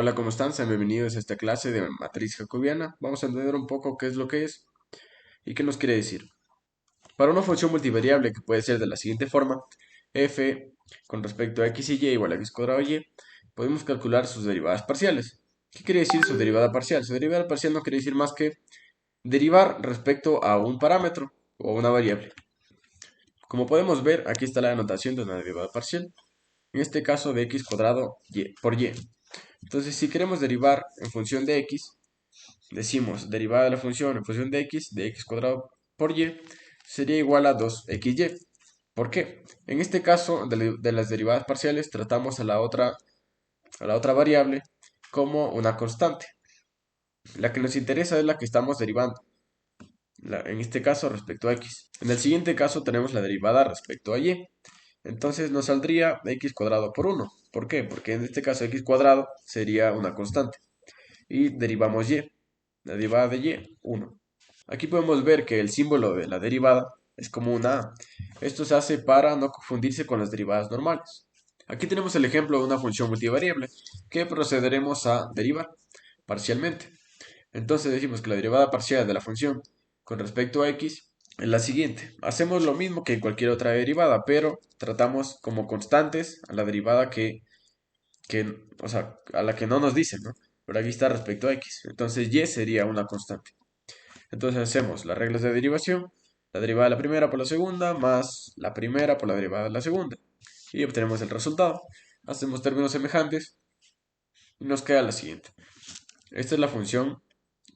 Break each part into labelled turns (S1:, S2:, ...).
S1: Hola, ¿cómo están? Sean bienvenidos a esta clase de matriz jacobiana. Vamos a entender un poco qué es lo que es y qué nos quiere decir. Para una función multivariable que puede ser de la siguiente forma, f con respecto a x y y igual a x cuadrado y, podemos calcular sus derivadas parciales. ¿Qué quiere decir su derivada parcial? Su derivada parcial no quiere decir más que derivar respecto a un parámetro o una variable. Como podemos ver, aquí está la anotación de una derivada parcial, en este caso de x cuadrado por y. Entonces, si queremos derivar en función de x, decimos derivada de la función en función de x cuadrado por y, sería igual a 2xy. ¿Por qué? En este caso de las derivadas parciales tratamos a la otra variable como una constante. La que nos interesa es la que estamos derivando, en este caso respecto a x. En el siguiente caso tenemos la derivada respecto a y. Entonces nos saldría x cuadrado por 1. ¿Por qué? Porque en este caso x cuadrado sería una constante. Y derivamos y. La derivada de y, 1. Aquí podemos ver que el símbolo de la derivada es como una A. Esto se hace para no confundirse con las derivadas normales. Aquí tenemos el ejemplo de una función multivariable que procederemos a derivar parcialmente. Entonces decimos que la derivada parcial de la función con respecto a x es la siguiente. Hacemos lo mismo que en cualquier otra derivada, pero tratamos como constantes a la derivada o sea, a la que no nos dicen, ¿no? Pero aquí está respecto a x. Entonces y sería una constante. Entonces hacemos las reglas de derivación, la derivada de la primera por la segunda, más la primera por la derivada de la segunda. Y obtenemos el resultado. Hacemos términos semejantes y nos queda la siguiente. Esta es la función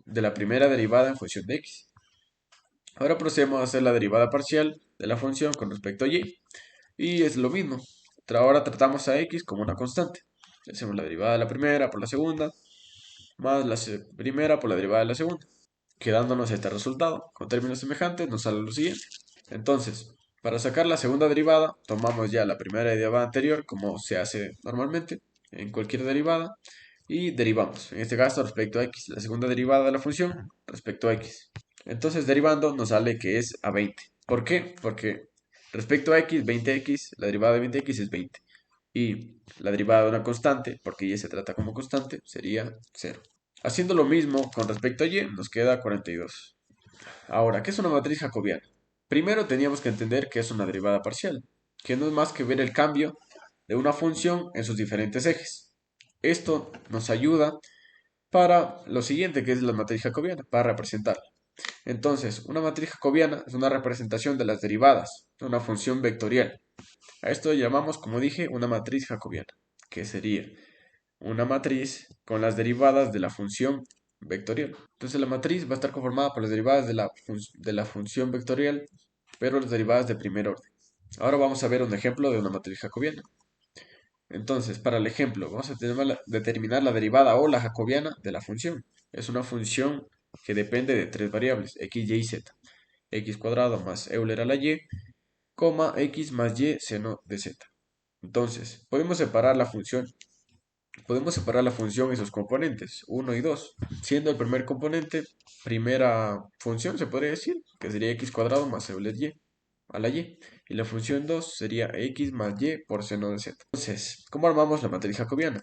S1: de la primera derivada en función de x. Ahora procedemos a hacer la derivada parcial de la función con respecto a y. Y es lo mismo. Ahora tratamos a x como una constante. Hacemos la derivada de la primera por la segunda, más la primera por la derivada de la segunda, quedándonos este resultado. Con términos semejantes nos sale lo siguiente. Entonces, para sacar la segunda derivada, tomamos ya la primera derivada anterior, como se hace normalmente en cualquier derivada, y derivamos, en este caso respecto a x, la segunda derivada de la función respecto a x. Entonces, derivando nos sale que es a 20. ¿Por qué? Porque respecto a x, 20x, la derivada de 20x es 20. Y la derivada de una constante, porque y se trata como constante, sería 0. Haciendo lo mismo con respecto a y, nos queda 42. Ahora, ¿qué es una matriz jacobiana? Primero teníamos que entender qué es una derivada parcial, que no es más que ver el cambio de una función en sus diferentes ejes. Esto nos ayuda para lo siguiente, que es la matriz jacobiana, para representarla. Entonces, una matriz jacobiana es una representación de las derivadas de una función vectorial. A esto llamamos, como dije, una matriz jacobiana, que sería una matriz con las derivadas de la función vectorial. Entonces la matriz va a estar conformada por las derivadas de la función vectorial, pero las derivadas de primer orden. Ahora vamos a ver un ejemplo de una matriz jacobiana. Entonces, para el ejemplo, vamos a determinar la derivada o la jacobiana de la función. Es una función que depende de tres variables, x, y y z. X cuadrado más Euler a la y, coma x más y seno de z. Entonces, podemos separar la función en sus componentes, 1 y 2, siendo el primer componente, primera función, se podría decir, que sería x cuadrado más Euler y a la y. Y la función 2 sería x más y por seno de z. Entonces, ¿cómo armamos la matriz jacobiana?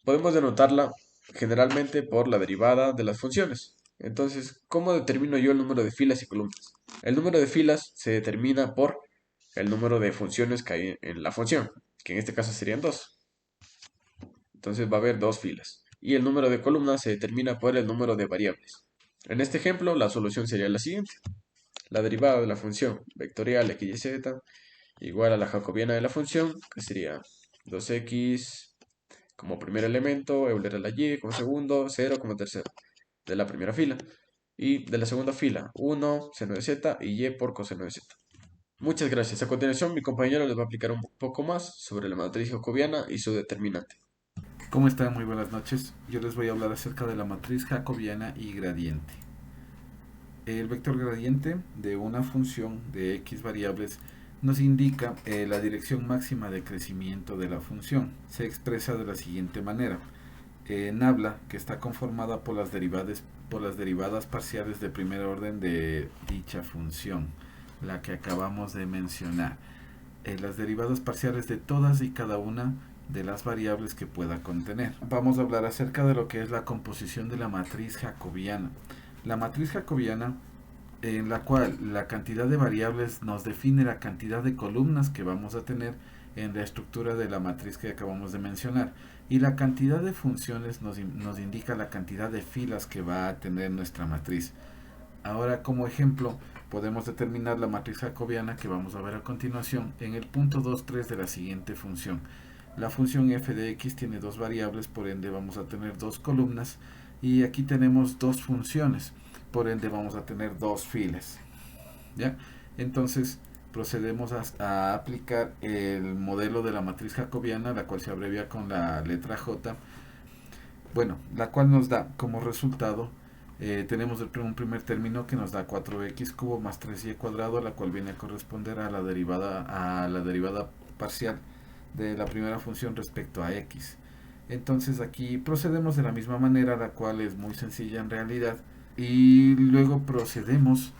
S1: Podemos denotarla generalmente por la derivada de las funciones. Entonces, ¿cómo determino yo el número de filas y columnas? El número de filas se determina por el número de funciones que hay en la función, que en este caso serían 2. Entonces va a haber dos filas. Y el número de columnas se determina por el número de variables. En este ejemplo, la solución sería la siguiente. La derivada de la función vectorial x y z igual a la jacobiana de la función, que sería 2x como primer elemento, Euler a la y como segundo, 0 como tercero, de la primera fila. Y de la segunda fila, 1 seno de z y y por coseno de z. Muchas gracias. A continuación, mi compañero les va a aplicar un poco más sobre la matriz jacobiana y su determinante.
S2: ¿Cómo están? Muy buenas noches. Yo les voy a hablar acerca de la matriz jacobiana y gradiente. El vector gradiente de una función de x variables nos indica la dirección máxima de crecimiento de la función. Se expresa de la siguiente manera. Habla que está conformada por las derivadas parciales de primer orden de dicha función, la que acabamos de mencionar. Las derivadas parciales de todas y cada una de las variables que pueda contener. Vamos a hablar acerca de lo que es la composición de la matriz jacobiana. La matriz jacobiana, en la cual la cantidad de variables nos define la cantidad de columnas que vamos a tener en la estructura de la matriz que acabamos de mencionar, y la cantidad de funciones nos indica la cantidad de filas que va a tener nuestra matriz. Ahora, como ejemplo, podemos determinar la matriz jacobiana que vamos a ver a continuación en el punto 2.3 de la siguiente función. La función f de x tiene dos variables, por ende vamos a tener dos columnas, y aquí tenemos dos funciones, por ende vamos a tener dos filas. ¿Ya? Entonces procedemos a aplicar el modelo de la matriz jacobiana, la cual se abrevia con la letra J, bueno, la cual nos da como resultado, tenemos un primer término que nos da 4x cubo más 3y cuadrado, la cual viene a corresponder a la derivada parcial de la primera función respecto a x. Entonces aquí procedemos de la misma manera, la cual es muy sencilla en realidad, y luego procedemos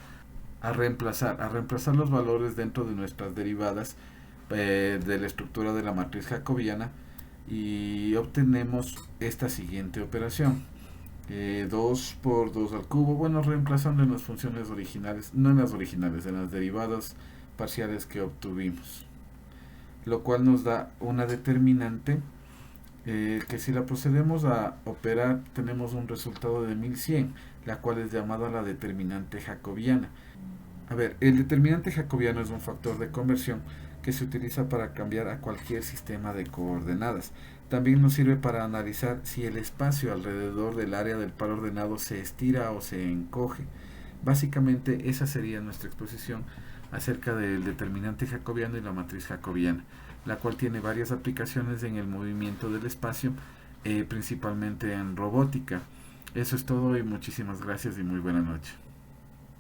S2: a reemplazar los valores dentro de nuestras derivadas de la estructura de la matriz jacobiana, y obtenemos esta siguiente operación. 2 por 2 al cubo, bueno, reemplazando en las funciones originales, no en las originales, en las derivadas parciales que obtuvimos, lo cual nos da una determinante que si la procedemos a operar tenemos un resultado de 1100, la cual es llamada la determinante jacobiana. A ver, el determinante jacobiano es un factor de conversión que se utiliza para cambiar a cualquier sistema de coordenadas. También nos sirve para analizar si el espacio alrededor del área del par ordenado se estira o se encoge. Básicamente esa sería nuestra exposición acerca del determinante jacobiano y la matriz jacobiana, la cual tiene varias aplicaciones en el movimiento del espacio, principalmente en robótica. Eso es todo y muchísimas gracias y muy buena noche.